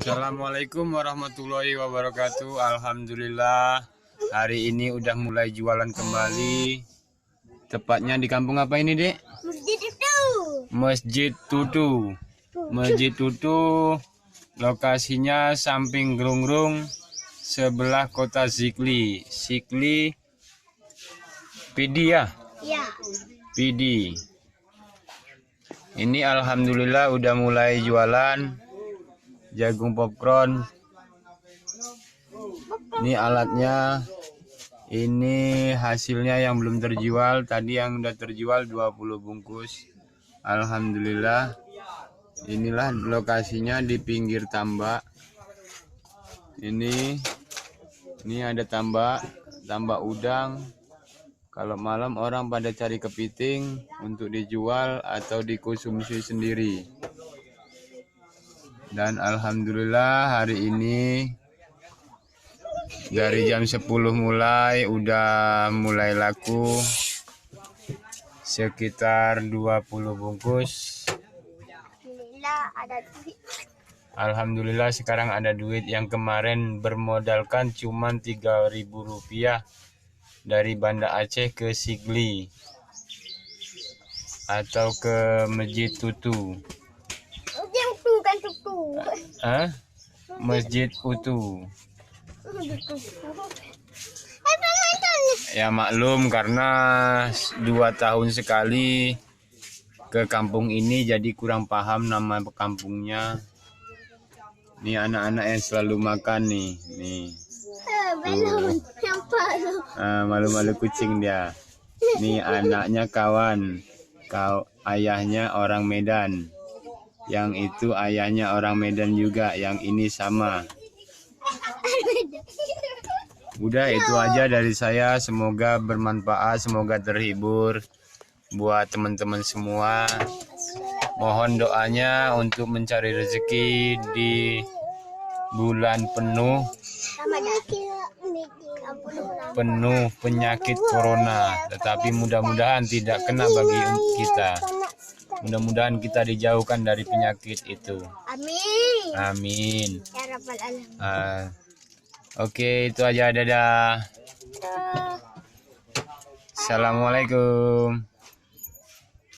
Assalamualaikum warahmatullahi wabarakatuh. Alhamdulillah hari ini udah mulai jualan kembali. Tepatnya di kampung apa ini, Dek? Masjid itu. Masjid Tutu. Masjid Tutu lokasinya samping Grungrung, sebelah kota Zikli. Zikli Pidi ya? Ya. Pidi. Ini alhamdulillah udah mulai jualan jagung popcorn. Ini alatnya, ini hasilnya yang belum terjual. Tadi yang udah terjual 20 bungkus. Alhamdulillah. Inilah lokasinya di pinggir tambak. Ini ada tambak udang. Kalau malam orang pada cari kepiting untuk dijual atau dikonsumsi sendiri. Dan alhamdulillah hari ini dari jam 10 udah mulai laku sekitar 20 bungkus. Alhamdulillah sekarang ada duit. Yang kemarin bermodalkan cuma Rp3.000 dari Banda Aceh ke Sigli atau ke Masjid Tutu. Masjid Utu. Ya maklum karena 2 tahun sekali ke kampung ini jadi kurang paham nama kampungnya. Ini anak-anak yang selalu makan nih. Malu-malu kucing dia. Ini anaknya kawan. Ayahnya orang Medan. Yang itu ayahnya orang Medan juga. Yang ini sama. Udah itu aja dari saya. Semoga bermanfaat, semoga terhibur buat teman-teman semua. Mohon doanya untuk mencari rezeki di bulan penuh penyakit corona, tetapi mudah-mudahan tidak kena bagi kita. Mudah-mudahan kita dijauhkan dari penyakit itu. Amin. Amin. Ya Rabbal Alamin. Oke, itu aja. Dadah. Assalamualaikum.